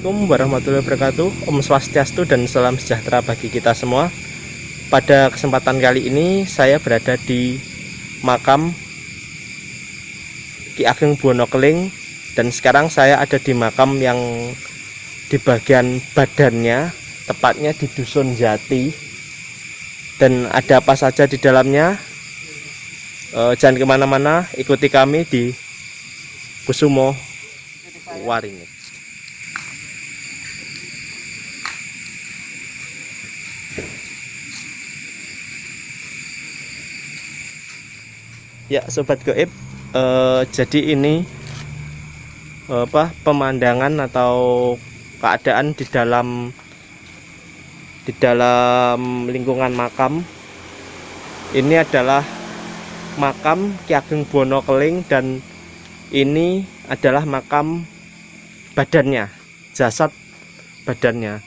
Assalamualaikum warahmatullahi wabarakatuh. Om Swastiastu dan salam sejahtera bagi kita semua. Pada kesempatan kali ini saya berada di makam Ki Ageng Buwono Keling, dan sekarang saya ada di makam yang di bagian badannya, tepatnya di Dusun Jati. Dan ada apa saja di dalamnya? Jangan kemana-mana, ikuti kami di Kusumo Waringin. Ya sobat goib, jadi ini pemandangan atau keadaan di dalam lingkungan makam. Ini adalah makam Ki Ageng Buwono Keling, dan ini adalah makam badannya, jasad badannya.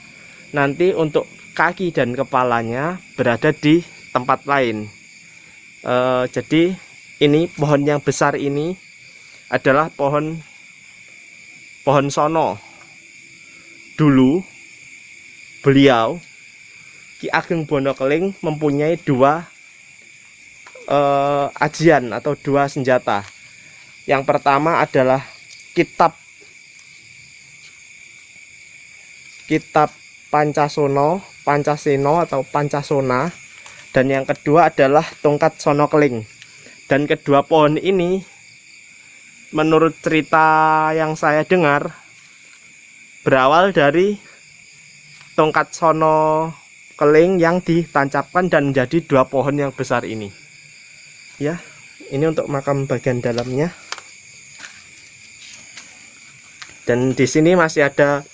Nanti untuk kaki dan kepalanya berada di tempat lain. Jadi ini pohon yang besar ini adalah pohon sono. Dulu beliau Ki Ageng Buwono Keling mempunyai dua ajian atau dua senjata. Yang pertama adalah kitab Pancaseno atau Pancasona, dan yang kedua adalah tongkat Sono Keling. Dan kedua pohon ini menurut cerita yang saya dengar berawal dari tongkat Sono Keling yang ditancapkan dan menjadi dua pohon yang besar ini. Ya, ini untuk makam bagian dalamnya. Dan di sini masih ada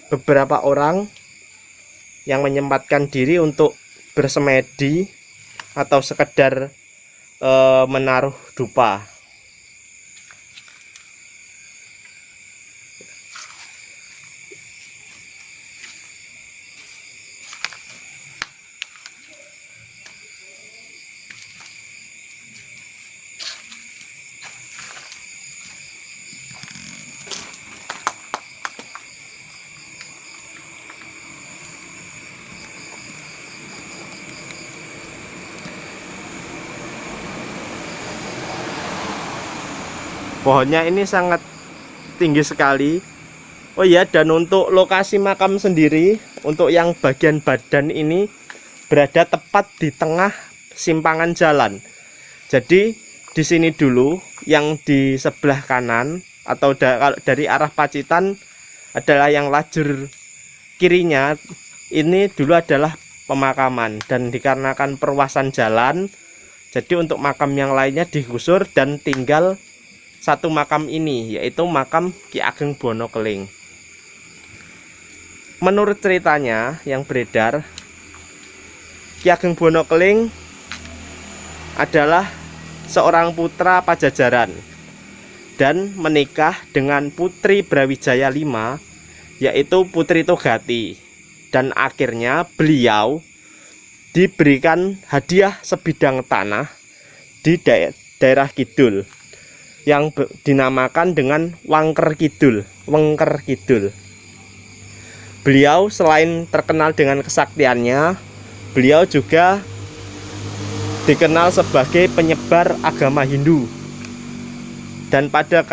beberapa orang yang menyempatkan diri untuk bersemedi atau sekedar menaruh dupa. Pohonnya ini sangat tinggi sekali. Oh iya, dan untuk lokasi makam sendiri, untuk yang bagian badan ini berada tepat di tengah simpangan jalan. Jadi di sini dulu, yang di sebelah kanan atau dari arah Pacitan adalah yang lajur kirinya, ini dulu adalah pemakaman, dan dikarenakan perluasan jalan, jadi untuk makam yang lainnya digusur dan tinggal satu makam ini, yaitu makam Ki Ageng Buwono Keling. Menurut ceritanya yang beredar, Ki Ageng Buwono Keling adalah seorang putra Pajajaran dan menikah dengan Putri Brawijaya V, yaitu Putri Togati. Dan akhirnya beliau diberikan hadiah sebidang tanah di daerah Kidul yang dinamakan dengan Wengker Kidul. Beliau selain terkenal dengan kesaktiannya, beliau juga dikenal sebagai penyebar agama Hindu. Dan pada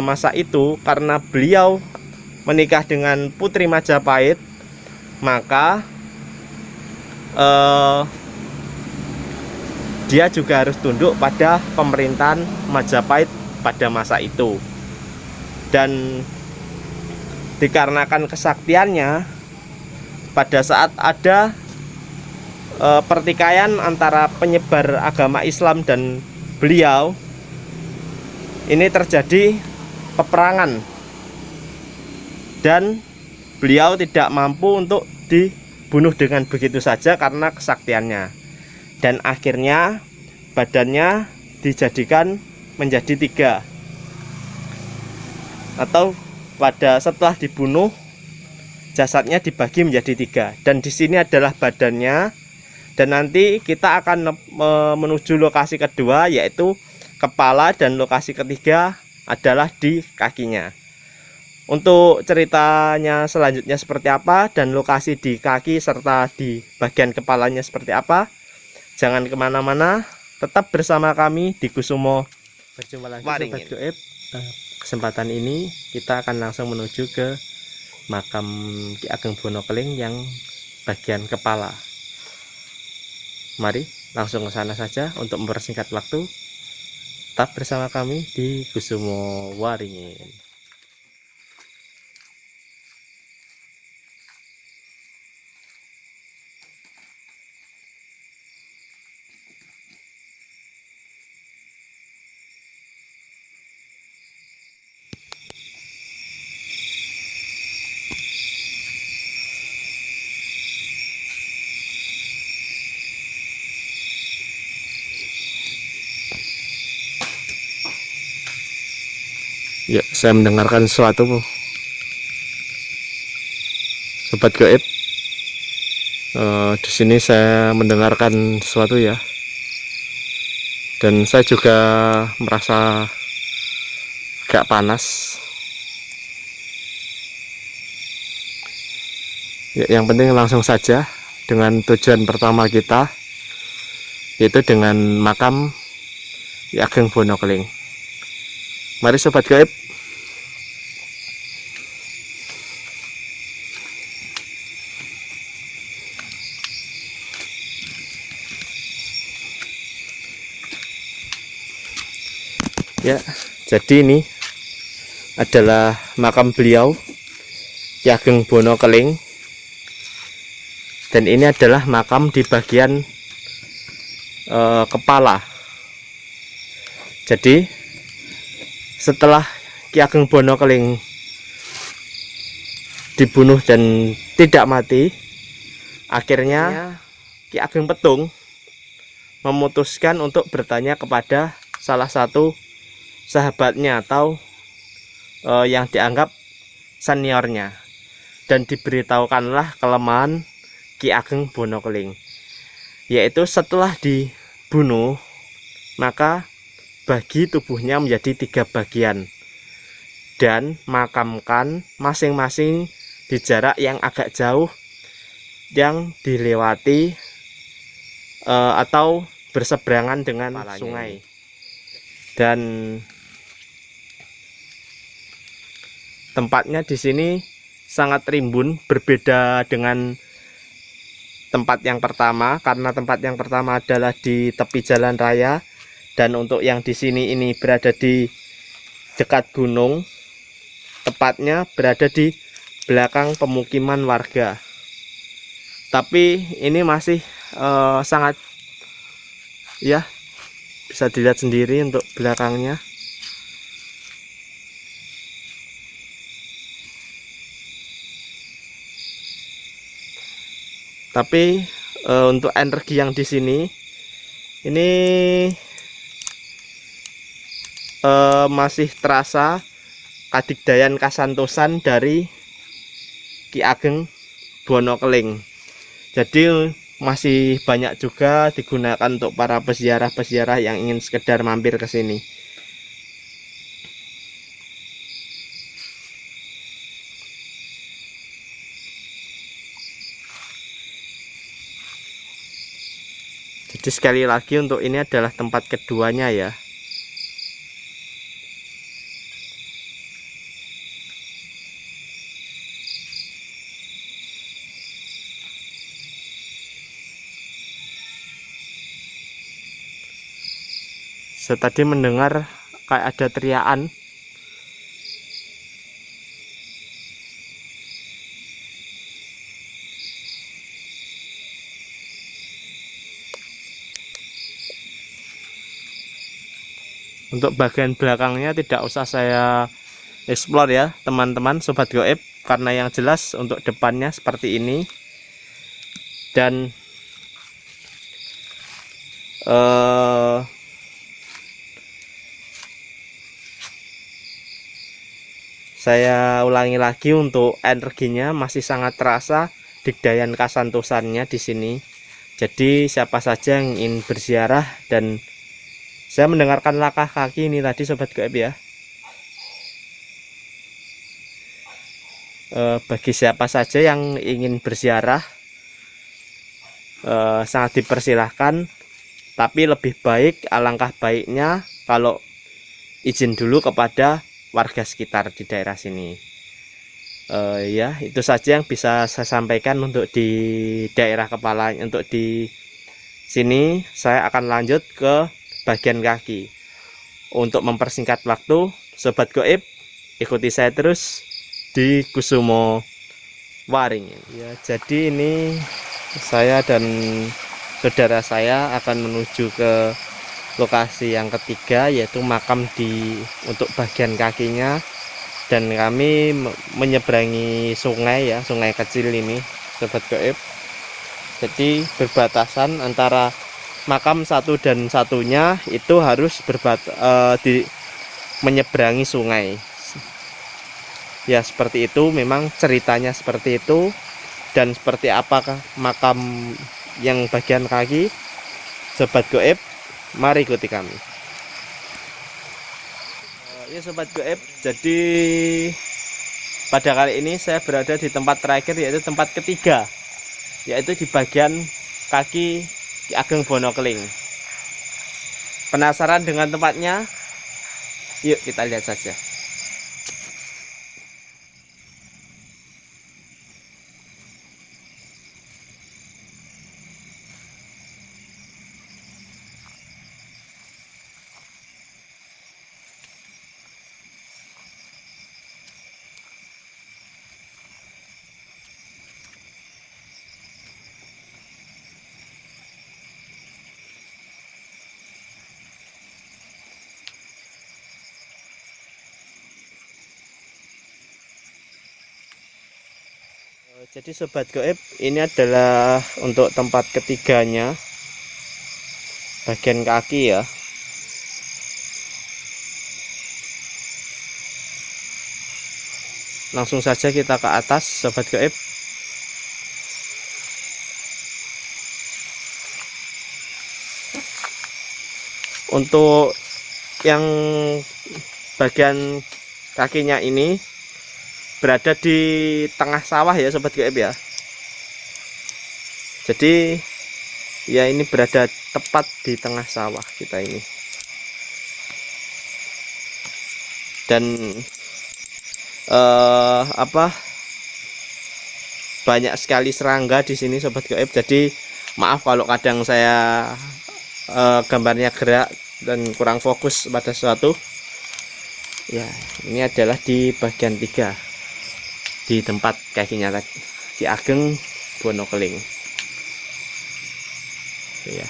masa itu, karena beliau menikah dengan Putri Majapahit, maka dia juga harus tunduk pada pemerintahan Majapahit pada masa itu. Dan dikarenakan kesaktiannya, pada saat ada pertikaian antara penyebar agama Islam dan beliau, ini terjadi peperangan, dan beliau tidak mampu untuk dibunuh dengan begitu saja karena kesaktiannya. Dan akhirnya badannya dijadikan menjadi tiga, atau setelah dibunuh jasadnya dibagi menjadi tiga. Dan di sini adalah badannya, dan nanti kita akan menuju lokasi kedua, yaitu kepala, dan lokasi ketiga adalah di kakinya. Untuk ceritanya selanjutnya seperti apa dan lokasi di kaki serta di bagian kepalanya seperti apa, jangan kemana-mana, tetap bersama kami di Kusumo. Berjumpa lagi Sobat Goib. Kesempatan ini kita akan langsung menuju ke makam Ki Ageng Bonokeling yang bagian kepala. Mari langsung ke sana saja untuk mempersingkat waktu. Tetap bersama kami di Kusumo Waringin. Ya, saya mendengarkan sesuatu, Sobat Goib. Di sini saya mendengarkan sesuatu ya, dan saya juga merasa agak panas. Ya, yang penting langsung saja dengan tujuan pertama kita, yaitu dengan makam Ki Ageng Bonokeling. Mari Sobat Goib. Ya, jadi ini adalah makam beliau Ki Ageng Bonokeling, dan ini adalah makam di bagian kepala. Jadi setelah Ki Ageng Bonokeling dibunuh dan tidak mati, akhirnya Ki Ageng Petung memutuskan untuk bertanya kepada salah satu sahabatnya atau yang dianggap seniornya, dan diberitahukanlah kelemahan Ki Ageng Bonokeling, yaitu setelah dibunuh maka bagi tubuhnya menjadi 3 bagian dan makamkan masing-masing di jarak yang agak jauh yang dilewati atau berseberangan dengan sungai. Dan tempatnya di sini sangat rimbun, berbeda dengan tempat yang pertama, karena tempat yang pertama adalah di tepi jalan raya, dan untuk yang di sini ini berada di dekat gunung, tepatnya berada di belakang pemukiman warga. Tapi ini masih sangat, ya, bisa dilihat sendiri untuk belakangnya. Tapi untuk energi yang di sini ini masih terasa kadigdayan kasantosan dari Ki Ageng Bonokeling. Jadi masih banyak juga digunakan untuk para peziarah-peziarah yang ingin sekedar mampir ke sini. Jadi sekali lagi untuk ini adalah tempat keduanya ya. Saya tadi mendengar kayak ada teriakan. Untuk bagian belakangnya tidak usah saya explore ya teman-teman Sobat Goib, karena yang jelas untuk depannya seperti ini. Dan saya ulangi lagi, untuk energinya masih sangat terasa digdayan kasantosannya di sini. Jadi siapa saja yang ingin berziarah, dan saya mendengarkan langkah kaki ini tadi Sobat Goib ya. bagi siapa saja yang ingin berziarah sangat dipersilahkan, tapi lebih baik, alangkah baiknya kalau izin dulu kepada warga sekitar di daerah sini. Ya, itu saja yang bisa saya sampaikan untuk di daerah kepala. Untuk di sini saya akan lanjut ke bagian kaki. Untuk mempersingkat waktu, sobat goib, ikuti saya terus di Kusumo Waring. Ya, jadi ini saya dan saudara saya akan menuju ke lokasi yang ketiga, yaitu makam untuk bagian kakinya. Dan kami menyeberangi sungai, ya, sungai kecil ini, sobat goib. Jadi berbatasan antara makam satu dan satunya itu harus menyeberangi sungai. Ya, seperti itu, memang ceritanya seperti itu. Dan seperti apakah makam yang bagian kaki, sobat goib, mari ikuti kami. Ya sobat goib, jadi pada kali ini saya berada di tempat terakhir, yaitu tempat ketiga, yaitu di bagian kaki Ki Ageng Bonokeling. Penasaran dengan tempatnya? Yuk kita lihat saja. Jadi sobat goib, ini adalah untuk tempat ketiganya, bagian kaki, ya. Langsung saja kita ke atas, sobat goib. Untuk yang bagian kakinya ini berada di tengah sawah, ya sobat goib, ya. Jadi ya, ini berada tepat di tengah sawah kita ini. Dan banyak sekali serangga di sini, sobat goib. Jadi maaf kalau kadang saya gambarnya gerak dan kurang fokus pada sesuatu. Ya, ini adalah di bagian 3, di tempat kakinya Ki Ageng Bonokeling. Ya.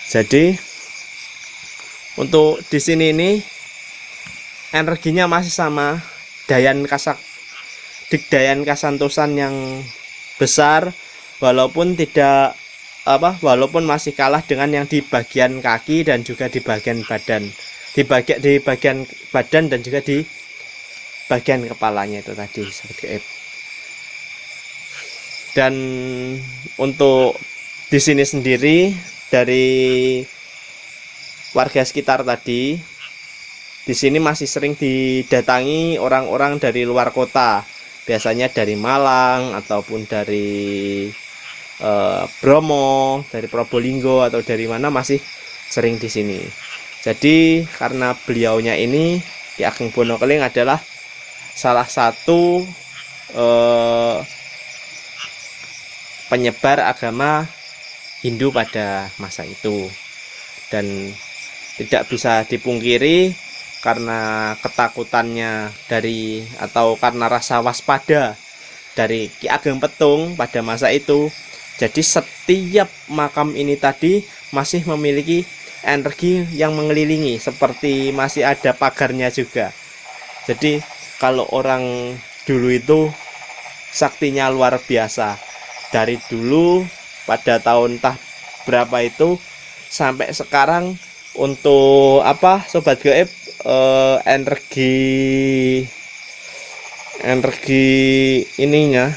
Jadi untuk di sini ini energinya masih sama, Digdayan Kasantosan yang besar, walaupun masih kalah dengan yang di bagian kaki dan juga di bagian badan, di bagian badan dan juga di bagian kepalanya itu tadi, sobat goib. Dan untuk di sini sendiri, dari warga sekitar tadi, di sini masih sering didatangi orang-orang dari luar kota, biasanya dari Malang ataupun dari Bromo, dari Probolinggo atau dari mana, masih sering di sini. Jadi karena beliaunya ini, Ki Ageng Bonokeling, adalah salah satu penyebar agama Hindu pada masa itu. Dan tidak bisa dipungkiri, karena ketakutannya atau karena rasa waspada dari Ki Ageng Petung pada masa itu, jadi setiap makam ini tadi masih memiliki energi yang mengelilingi, seperti masih ada pagarnya juga. Jadi kalau orang dulu itu saktinya luar biasa. Dari dulu pada tahun berapa itu sampai sekarang, untuk sobat gaib, energi ininya,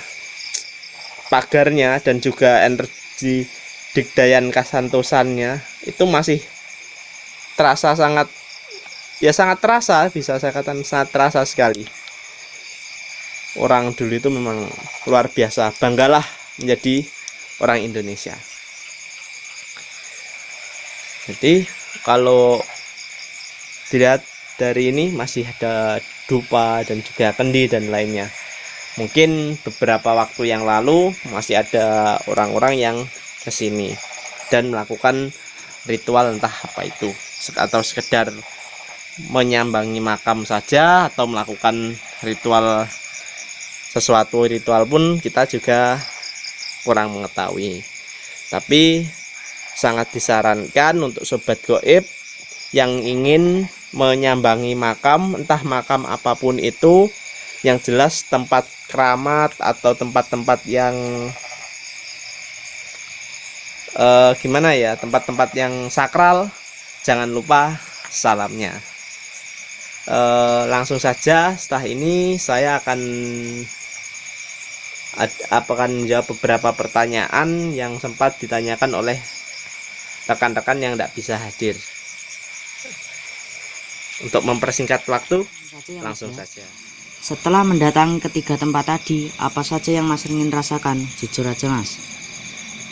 pagarnya, dan juga energi Digdayan kasantosannya itu masih terasa sangat terasa, bisa saya katakan sangat terasa sekali. Orang dulu itu memang luar biasa, banggalah menjadi orang Indonesia. Jadi kalau dilihat dari ini masih ada dupa dan juga kendi dan lainnya. Mungkin beberapa waktu yang lalu masih ada orang-orang yang kesini dan melakukan ritual entah apa itu, atau sekedar menyambangi makam saja atau melakukan sesuatu ritual pun kita juga kurang mengetahui. Tapi sangat disarankan untuk sobat goib yang ingin menyambangi makam, entah makam apapun itu, yang jelas tempat keramat atau tempat-tempat yang tempat-tempat yang sakral, jangan lupa salamnya. Langsung saja setelah ini saya akan menjawab beberapa pertanyaan yang sempat ditanyakan oleh rekan-rekan yang tidak bisa hadir. Untuk mempersingkat waktu, langsung saja. Setelah mendatangi ketiga tempat tadi, apa saja yang Mas ingin rasakan? Jujur aja Mas.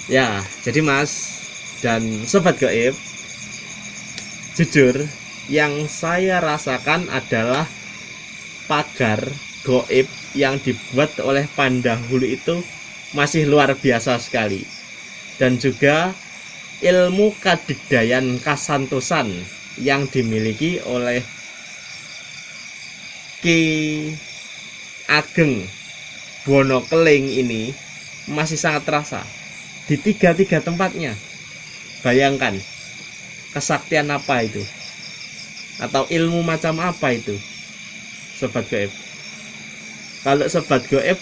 Ya, jadi Mas dan sobat goib, jujur yang saya rasakan adalah pagar goib yang dibuat oleh pendahulu itu masih luar biasa sekali, dan juga ilmu kadigdayan kasantosan yang dimiliki oleh Ki Ageng Wonokeling ini masih sangat terasa di tiga tempatnya. Bayangkan kesaktian apa itu, atau ilmu macam apa itu, sobat goib. Kalau sobat goib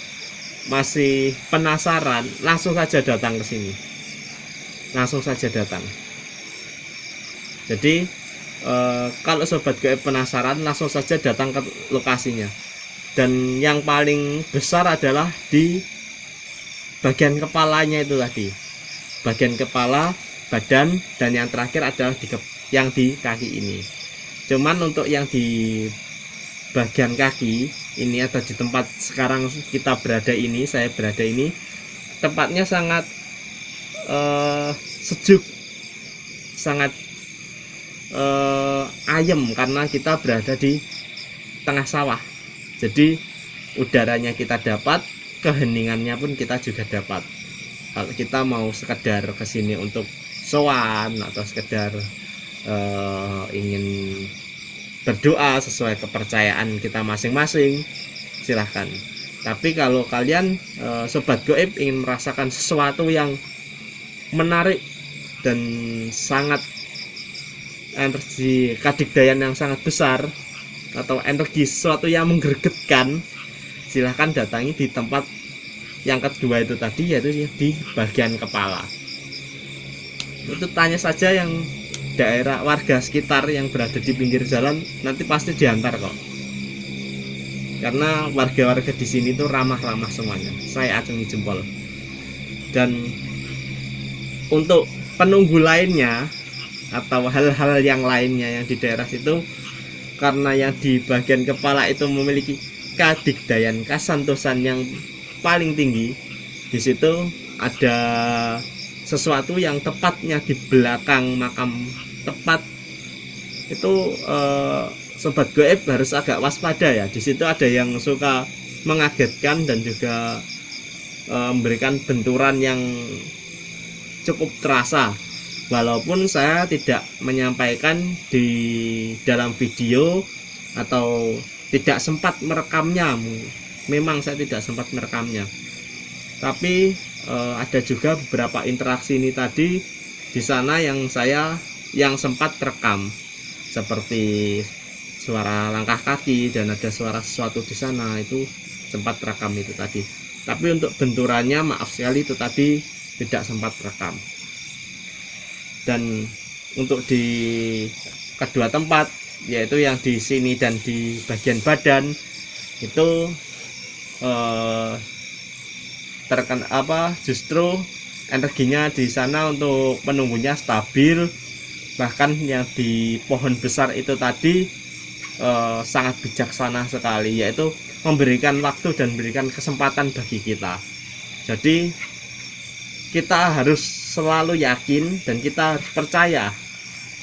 masih penasaran, langsung saja datang ke sini. Langsung saja datang. Jadi kalau sobat goib penasaran, langsung saja datang ke lokasinya. Dan yang paling besar adalah di bagian kepalanya itu tadi. Bagian kepala, badan, dan yang terakhir adalah yang di kaki ini. Cuman untuk yang di bagian kaki ini, atau di tempat sekarang kita berada ini, saya berada ini, tempatnya sangat sejuk, sangat ayem karena kita berada di tengah sawah. Jadi udaranya kita dapat, keheningannya pun kita juga dapat. Kalau kita mau sekedar kesini untuk sowan atau sekedar ingin berdoa sesuai kepercayaan kita masing-masing, silahkan. Tapi kalau kalian sobat goib ingin merasakan sesuatu yang menarik dan sangat energi kadigdayan yang sangat besar, atau energi sesuatu yang menggeregetkan, silahkan datangi di tempat yang kedua itu tadi, yaitu di bagian kepala. Itu tanya saja yang daerah warga sekitar yang berada di pinggir jalan, nanti pasti diantar kok. Karena warga-warga di sini tuh ramah-ramah semuanya. Saya acungi jempol. Dan untuk penunggu lainnya atau hal-hal yang lainnya yang di daerah situ, karena yang di bagian kepala itu memiliki kadigdayan kasantosan yang paling tinggi, di situ ada sesuatu yang tepatnya di belakang makam tepat itu. Sobat goib harus agak waspada ya. Di situ ada yang suka mengagetkan dan juga memberikan benturan yang cukup terasa. Walaupun saya tidak menyampaikan di dalam video atau tidak sempat merekamnya, memang saya tidak sempat merekamnya. Tapi ada juga beberapa interaksi ini tadi di sana yang sempat terekam, seperti suara langkah kaki dan ada suara sesuatu di sana, itu sempat terekam itu tadi. Tapi untuk benturannya maaf sekali itu tadi tidak sempat terekam. Dan untuk di kedua tempat, yaitu yang di sini dan di bagian badan, itu justru energinya di sana untuk penunggunya stabil. Bahkan yang di pohon besar itu tadi sangat bijaksana sekali, yaitu memberikan waktu dan memberikan kesempatan bagi kita. Jadi kita harus selalu yakin dan kita harus percaya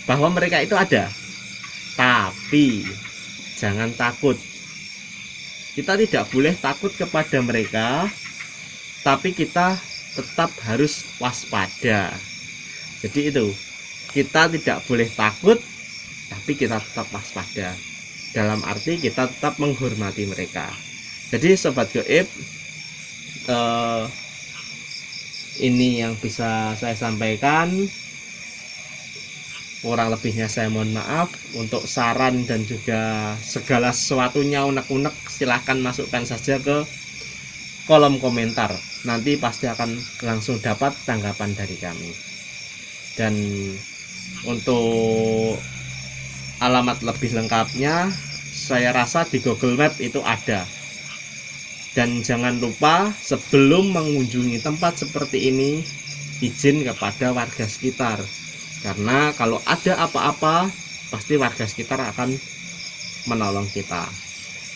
bahwa mereka itu ada. Tapi jangan takut. Kita tidak boleh takut kepada mereka, tapi kita tetap harus waspada. Jadi itu, kita tidak boleh takut, tapi kita tetap waspada. Dalam arti kita tetap menghormati mereka. Jadi sobat gaib, ini yang bisa saya sampaikan. Kurang lebihnya saya mohon maaf. Untuk saran dan juga segala sesuatunya unek-unek, silahkan masukkan saja ke kolom komentar. Nanti pasti akan langsung dapat tanggapan dari kami. Dan untuk alamat lebih lengkapnya, saya rasa di Google Map itu ada. Dan jangan lupa sebelum mengunjungi tempat seperti ini, izin kepada warga sekitar. Karena kalau ada apa-apa, pasti warga sekitar akan menolong kita.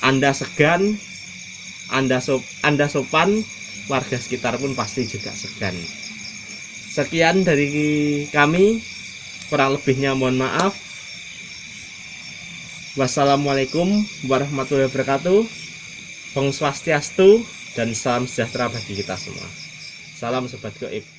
Anda segan, Anda sopan, warga sekitar pun pasti juga segan. Sekian dari kami, kurang lebihnya mohon maaf. Wassalamualaikum warahmatullahi wabarakatuh. Om Swastiastu dan salam sejahtera bagi kita semua. Salam sobat gaib.